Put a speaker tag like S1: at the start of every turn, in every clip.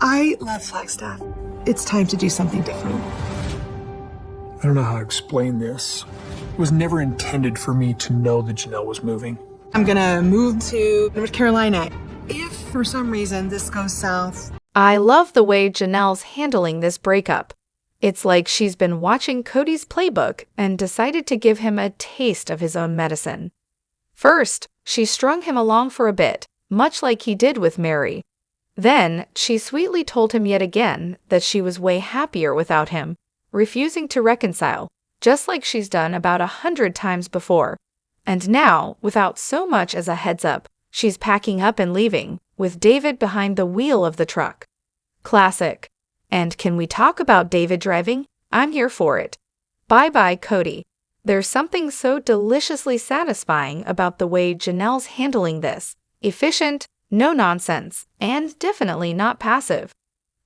S1: I love Flagstaff. It's time to do something different.
S2: I don't know how to explain this. It was never intended for me to know that Janelle was moving.
S1: I'm gonna move to North Carolina. If for some reason this goes south.
S3: I love the way Janelle's handling this breakup. It's like she's been watching Kody's playbook and decided to give him a taste of his own medicine. First, she strung him along for a bit, much like he did with Mary. Then, she sweetly told him yet again that she was way happier without him, refusing to reconcile, just like she's done about 100 times before. And now, without so much as a heads up, she's packing up and leaving, with David behind the wheel of the truck. Classic. And can we talk about David driving? I'm here for it. Bye-bye, Kody. There's something so deliciously satisfying about the way Janelle's handling this. Efficient, no nonsense, and definitely not passive.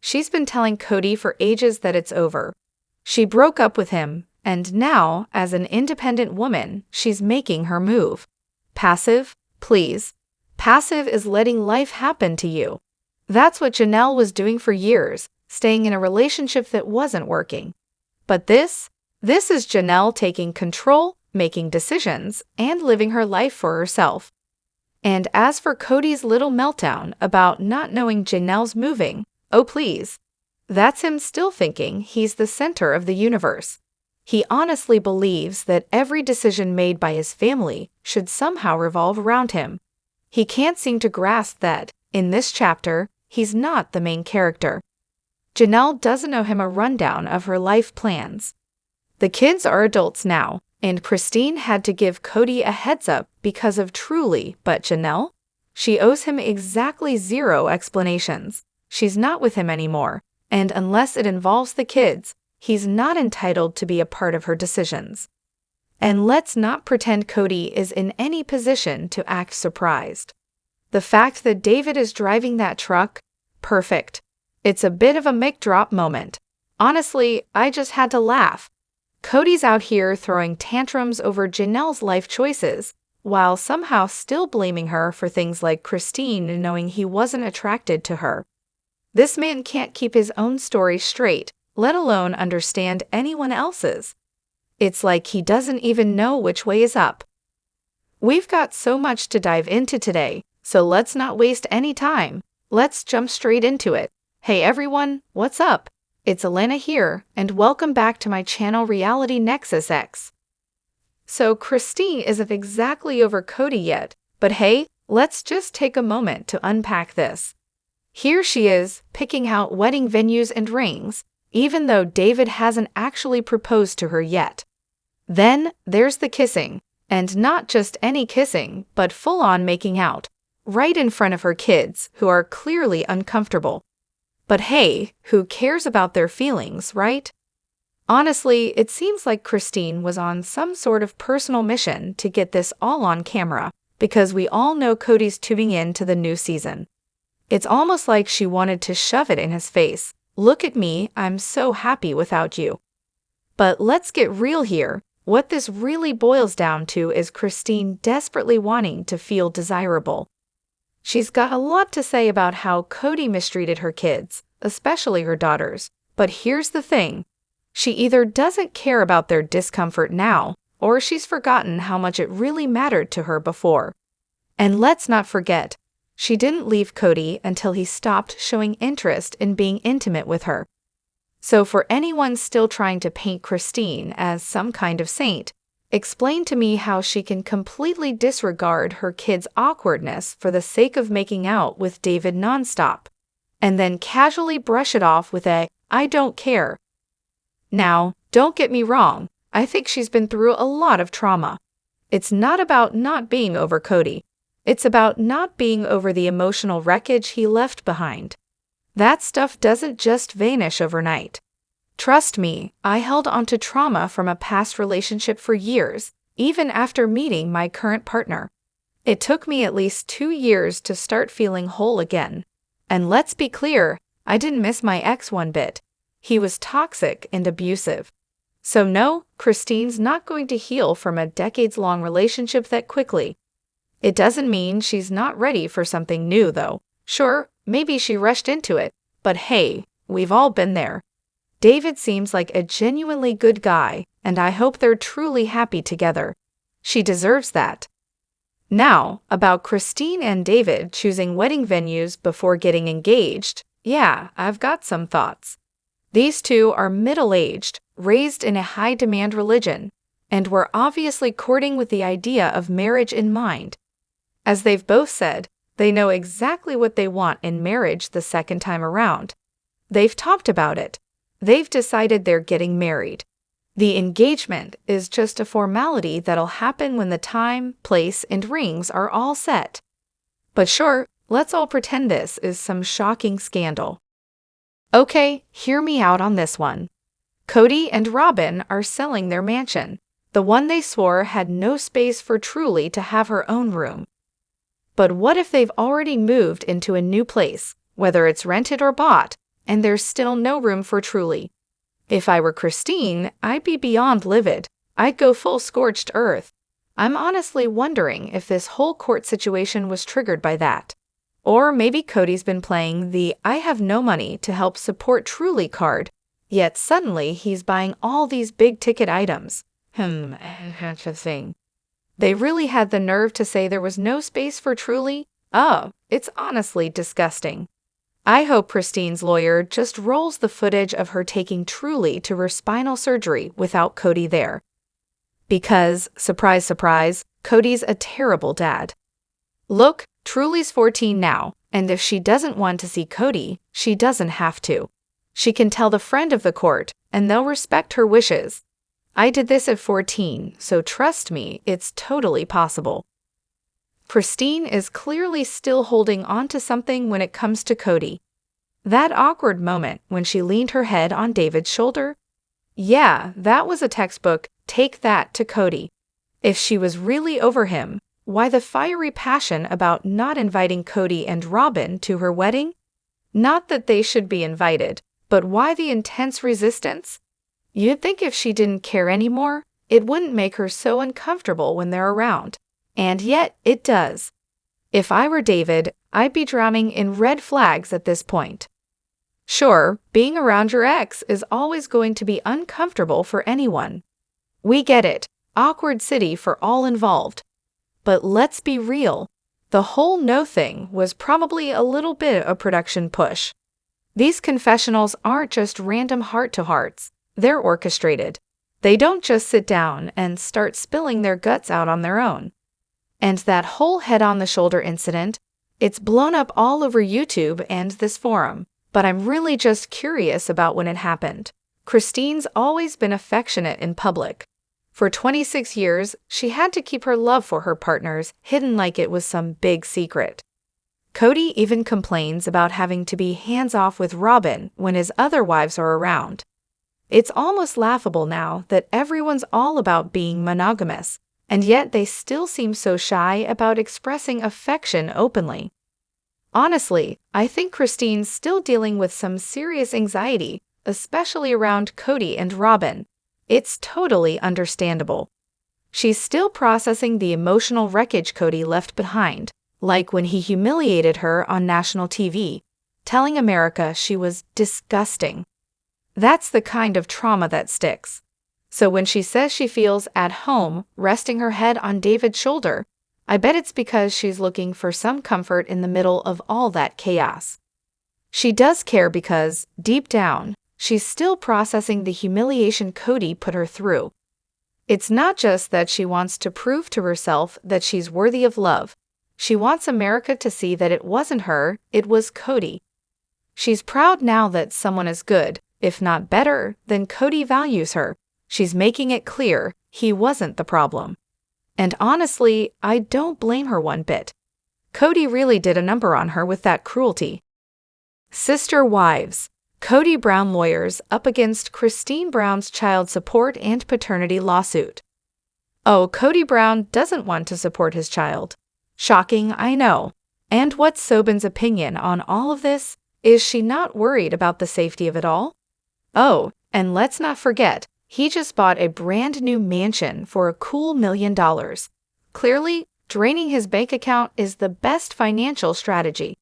S3: She's been telling Kody for ages that it's over. She broke up with him, and now, as an independent woman, she's making her move. Passive? Please. Passive is letting life happen to you. That's what Janelle was doing for years, staying in a relationship that wasn't working. But this is Janelle taking control, making decisions, and living her life for herself. And as for Kody's little meltdown about not knowing Janelle's moving, oh please. That's him still thinking he's the center of the universe. He honestly believes that every decision made by his family should somehow revolve around him. He can't seem to grasp that, in this chapter, he's not the main character. Janelle doesn't know him a rundown of her life plans. The kids are adults now, and Christine had to give Kody a heads up because of Truly, but Janelle? She owes him exactly 0 explanations. She's not with him anymore, and unless it involves the kids, he's not entitled to be a part of her decisions. And let's not pretend Kody is in any position to act surprised. The fact that David is driving that truck? Perfect. It's a bit of a mic drop moment. Honestly, I just had to laugh. Kody's out here throwing tantrums over Janelle's life choices, while somehow still blaming her for things like Christine knowing he wasn't attracted to her. This man can't keep his own story straight, let alone understand anyone else's. It's like he doesn't even know which way is up. We've got so much to dive into today, so let's not waste any time. Let's jump straight into it. Hey everyone, what's up? It's Elena here, and welcome back to my channel Reality Nexus X. So Christine isn't exactly over Kody yet, but hey, let's just take a moment to unpack this. Here she is, picking out wedding venues and rings, even though David hasn't actually proposed to her yet. Then there's the kissing, and not just any kissing, but full-on making out, right in front of her kids, who are clearly uncomfortable. But hey, who cares about their feelings, right? Honestly, it seems like Christine was on some sort of personal mission to get this all on camera, because we all know Kody's tuning in to the new season. It's almost like she wanted to shove it in his face. Look at me, I'm so happy without you. But let's get real here. What this really boils down to is Christine desperately wanting to feel desirable. She's got a lot to say about how Kody mistreated her kids, especially her daughters. But here's the thing. She either doesn't care about their discomfort now, or she's forgotten how much it really mattered to her before. And let's not forget, she didn't leave Kody until he stopped showing interest in being intimate with her. So for anyone still trying to paint Christine as some kind of saint, explain to me how she can completely disregard her kids' awkwardness for the sake of making out with David nonstop, and then casually brush it off with a, "I don't care." Now, don't get me wrong, I think she's been through a lot of trauma. It's not about not being over Kody. It's about not being over the emotional wreckage he left behind. That stuff doesn't just vanish overnight. Trust me, I held onto trauma from a past relationship for years, even after meeting my current partner. It took me at least 2 years to start feeling whole again. And let's be clear, I didn't miss my ex one bit. He was toxic and abusive. So no, Christine's not going to heal from a decades-long relationship that quickly. It doesn't mean she's not ready for something new, though. Sure, maybe she rushed into it, But hey, we've all been there. David seems like a genuinely good guy, and I hope they're truly happy together. She deserves that. Now, about Christine and David choosing wedding venues before getting engaged, yeah, I've got some thoughts. These two are middle-aged, raised in a high-demand religion, and were obviously courting with the idea of marriage in mind. As they've both said, they know exactly what they want in marriage the second time around. They've talked about it. They've decided they're getting married. The engagement is just a formality that'll happen when the time, place, and rings are all set. But sure, let's all pretend this is some shocking scandal. Okay, hear me out on this one. Kody and Robyn are selling their mansion, the one they swore had no space for Truly to have her own room. But what if they've already moved into a new place, whether it's rented or bought, and there's still no room for Truly? If I were Christine, I'd be beyond livid. I'd go full scorched earth. I'm honestly wondering if this whole court situation was triggered by that. Or maybe Kody's been playing the I have no money to help support Truly card, yet suddenly he's buying all these big-ticket items. Interesting. They really had the nerve to say there was no space for Truly? Oh, it's honestly disgusting. I hope Christine's lawyer just rolls the footage of her taking Truly to her spinal surgery without Kody there. Because, surprise, surprise, Kody's a terrible dad. Look, Truly's 14 now, and if she doesn't want to see Kody, she doesn't have to. She can tell the friend of the court, and they'll respect her wishes. I did this at 14, so trust me, it's totally possible. Christine is clearly still holding on to something when it comes to Kody. That awkward moment when she leaned her head on David's shoulder? Yeah, that was a textbook, take that to Kody. If she was really over him, why the fiery passion about not inviting Kody and Robyn to her wedding? Not that they should be invited, but why the intense resistance? You'd think if she didn't care anymore, it wouldn't make her so uncomfortable when they're around. And yet, it does. If I were David, I'd be drowning in red flags at this point. Sure, being around your ex is always going to be uncomfortable for anyone. We get it, awkward city for all involved. But let's be real. The whole no thing was probably a little bit of a production push. These confessionals aren't just random heart-to-hearts, they're orchestrated. They don't just sit down and start spilling their guts out on their own. And that whole head-on-the-shoulder incident, it's blown up all over YouTube and this forum, but I'm really just curious about when it happened. Christine's always been affectionate in public. For 26 years, she had to keep her love for her partners hidden like it was some big secret. Kody even complains about having to be hands-off with Robyn when his other wives are around. It's almost laughable now that everyone's all about being monogamous, and yet they still seem so shy about expressing affection openly. Honestly, I think Christine's still dealing with some serious anxiety, especially around Kody and Robyn. It's totally understandable. She's still processing the emotional wreckage Kody left behind, like when he humiliated her on national TV, telling America she was disgusting. That's the kind of trauma that sticks. So when she says she feels at home resting her head on David's shoulder, I bet it's because she's looking for some comfort in the middle of all that chaos. She does care because, deep down, she's still processing the humiliation Kody put her through. It's not just that she wants to prove to herself that she's worthy of love. She wants America to see that it wasn't her, it was Kody. She's proud now that someone is good, if not better, than Kody values her. She's making it clear he wasn't the problem. And honestly, I don't blame her one bit. Kody really did a number on her with that cruelty. Sister wives. Kody Brown lawyers up against Christine Brown's child support and paternity lawsuit. Oh, Kody Brown doesn't want to support his child. Shocking, I know. And what's Robyn's opinion on all of this? Is she not worried about the safety of it all? Oh, and let's not forget, he just bought a brand new mansion for a cool $1 million. Clearly, draining his bank account is the best financial strategy.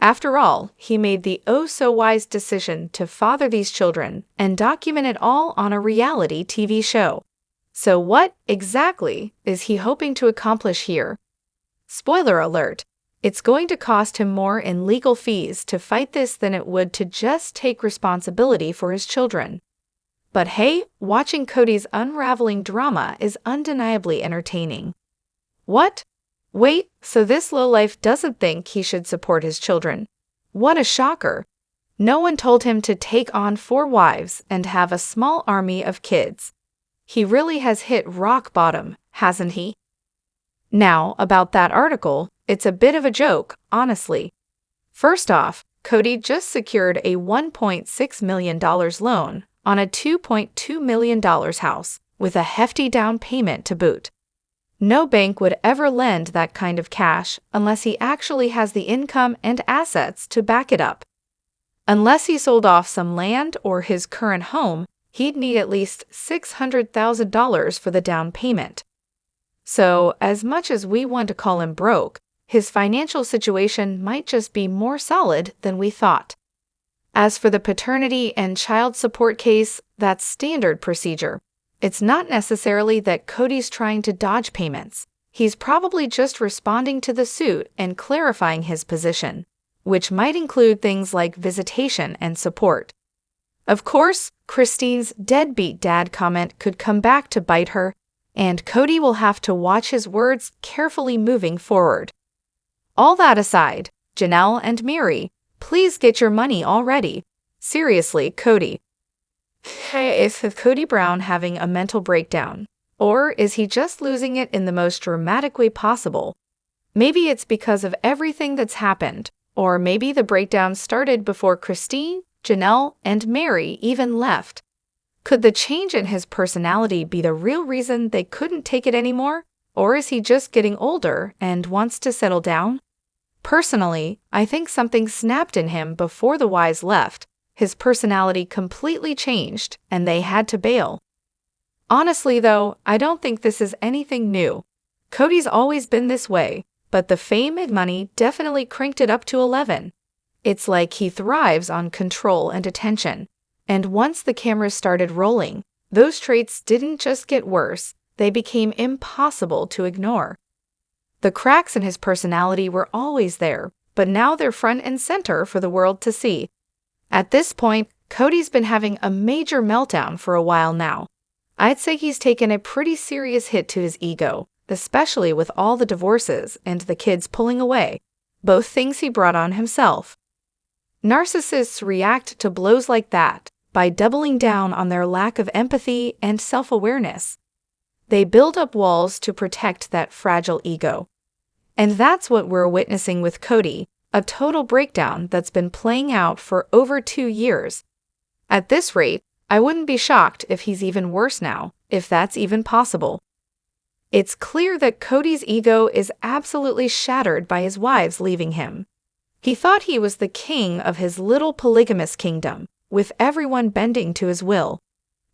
S3: After all, he made the oh-so-wise decision to father these children and document it all on a reality TV show. So what, exactly, is he hoping to accomplish here? Spoiler alert, it's going to cost him more in legal fees to fight this than it would to just take responsibility for his children. But hey, watching Kody's unraveling drama is undeniably entertaining. What? Wait, so this lowlife doesn't think he should support his children. What a shocker. No one told him to take on 4 wives and have a small army of kids. He really has hit rock bottom, hasn't he? Now, about that article, it's a bit of a joke, honestly. First off, Kody just secured a $1.6 million loan on a $2.2 million house, with a hefty down payment to boot. No bank would ever lend that kind of cash unless he actually has the income and assets to back it up. Unless he sold off some land or his current home, he'd need at least $600,000 for the down payment. So, as much as we want to call him broke, his financial situation might just be more solid than we thought. As for the paternity and child support case, that's standard procedure. It's not necessarily that Kody's trying to dodge payments. He's probably just responding to the suit and clarifying his position, which might include things like visitation and support. Of course, Christine's deadbeat dad comment could come back to bite her, and Kody will have to watch his words carefully moving forward. All that aside, Janelle and Mary, please get your money already. Seriously, Kody. Is Kody Brown having a mental breakdown? Or is he just losing it in the most dramatic way possible? Maybe it's because of everything that's happened, or maybe the breakdown started before Christine, Janelle, and Mary even left. Could the change in his personality be the real reason they couldn't take it anymore? Or is he just getting older and wants to settle down? Personally, I think something snapped in him before the wives left. His personality completely changed, and they had to bail. Honestly, though, I don't think this is anything new. Kody's always been this way, but the fame and money definitely cranked it up to 11. It's like he thrives on control and attention. And once the cameras started rolling, those traits didn't just get worse, they became impossible to ignore. The cracks in his personality were always there, but now they're front and center for the world to see. At this point, Kody's been having a major meltdown for a while now. I'd say he's taken a pretty serious hit to his ego, especially with all the divorces and the kids pulling away, both things he brought on himself. Narcissists react to blows like that by doubling down on their lack of empathy and self-awareness. They build up walls to protect that fragile ego. And that's what we're witnessing with Kody, a total breakdown that's been playing out for over 2 years. At this rate, I wouldn't be shocked if he's even worse now, if that's even possible. It's clear that Kody's ego is absolutely shattered by his wives leaving him. He thought he was the king of his little polygamous kingdom, with everyone bending to his will.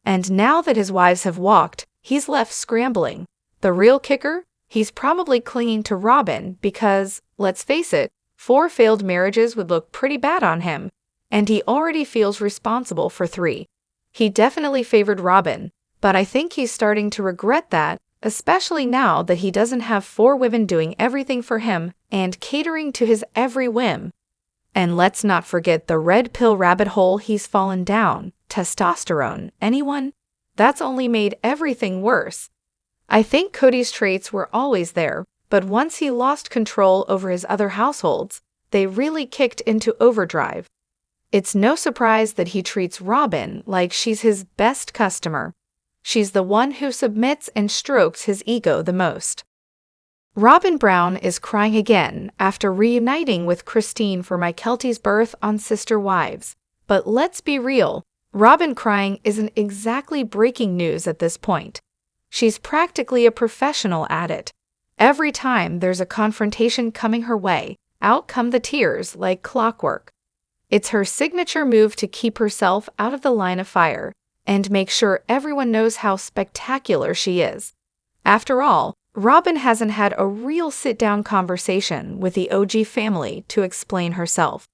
S3: And now that his wives have walked, he's left scrambling. The real kicker? He's probably clinging to Robyn because, let's face it, 4 failed marriages would look pretty bad on him, and he already feels responsible for 3. He definitely favored Robyn, but I think he's starting to regret that, especially now that he doesn't have 4 women doing everything for him and catering to his every whim. And let's not forget the red pill rabbit hole he's fallen down. Testosterone, anyone? That's only made everything worse. I think Kody's traits were always there, but once he lost control over his other households, they really kicked into overdrive. It's no surprise that he treats Robyn like she's his best customer. She's the one who submits and strokes his ego the most. Robyn Brown is crying again after reuniting with Christine for Mykelti's birth on Sister Wives. But let's be real, Robyn crying isn't exactly breaking news at this point. She's practically a professional at it. Every time there's a confrontation coming her way, out come the tears like clockwork. It's her signature move to keep herself out of the line of fire and make sure everyone knows how spectacular she is. After all, Robyn hasn't had a real sit-down conversation with the OG family to explain herself.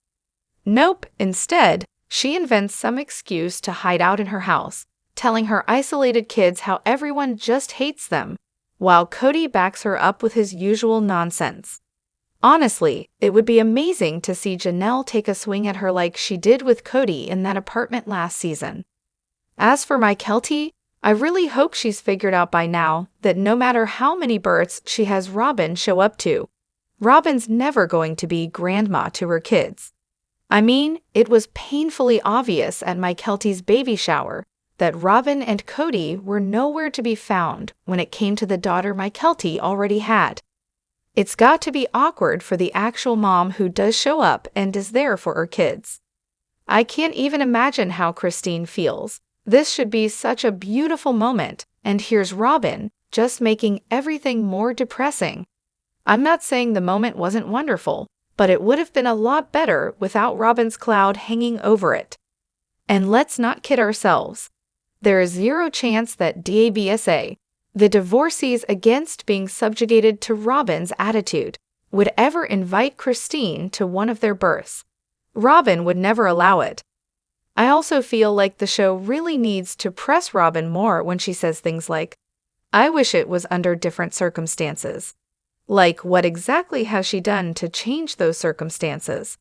S3: Nope, instead, she invents some excuse to hide out in her house, telling her isolated kids how everyone just hates them, while Kody backs her up with his usual nonsense. Honestly, it would be amazing to see Janelle take a swing at her like she did with Kody in that apartment last season. As for Kody, I really hope she's figured out by now that no matter how many births she has Robyn show up to, Robyn's never going to be grandma to her kids. I mean, it was painfully obvious at Kody's baby shower that Robyn and Kody were nowhere to be found when it came to the daughter Kody already had. It's got to be awkward for the actual mom who does show up and is there for her kids. I can't even imagine how Christine feels. This should be such a beautiful moment, and here's Robyn, just making everything more depressing. I'm not saying the moment wasn't wonderful, but it would have been a lot better without Robyn's cloud hanging over it. And let's not kid ourselves. There is zero chance that DABSA, the divorcees against being subjugated to Robyn's attitude, would ever invite Christine to one of their births. Robyn would never allow it. I also feel like the show really needs to press Robyn more when she says things like, "I wish it was under different circumstances." Like, what exactly has she done to change those circumstances?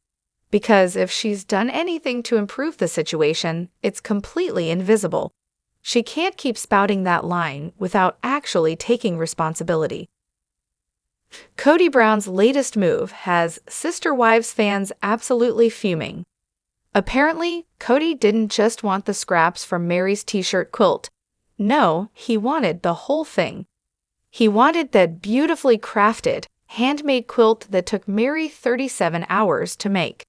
S3: Because if she's done anything to improve the situation, it's completely invisible. She can't keep spouting that line without actually taking responsibility. Kody Brown's latest move has Sister Wives fans absolutely fuming. Apparently, Kody didn't just want the scraps from Mary's t-shirt quilt. No, he wanted the whole thing. He wanted that beautifully crafted, handmade quilt that took Mary 37 hours to make.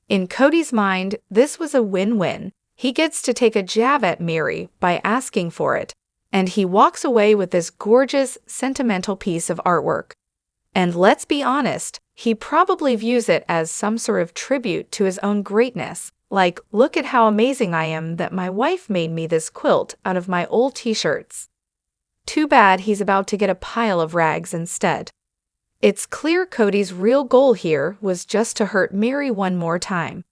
S3: In Kody's mind, this was a win-win. He gets to take a jab at Mary by asking for it, and he walks away with this gorgeous, sentimental piece of artwork. And let's be honest, he probably views it as some sort of tribute to his own greatness, like, look at how amazing I am that my wife made me this quilt out of my old t-shirts. Too bad he's about to get a pile of rags instead. It's clear Kody's real goal here was just to hurt Mary one more time.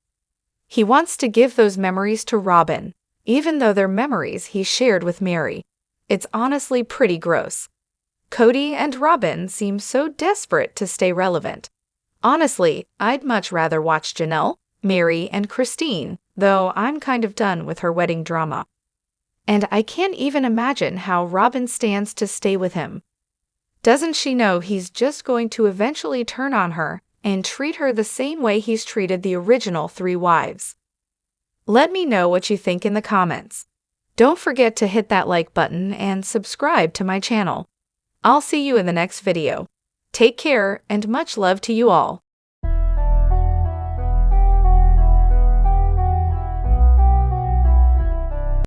S3: He wants to give those memories to Robyn, even though they're memories he shared with Mary. It's honestly pretty gross. Kody and Robyn seem so desperate to stay relevant. Honestly, I'd much rather watch Janelle, Mary, and Christine, though I'm kind of done with her wedding drama. And I can't even imagine how Robyn stands to stay with him. Doesn't she know he's just going to eventually turn on her and treat her the same way he's treated the original 3 wives? Let me know what you think in the comments. Don't forget to hit that like button and subscribe to my channel. I'll see you in the next video. Take care and much love to you all.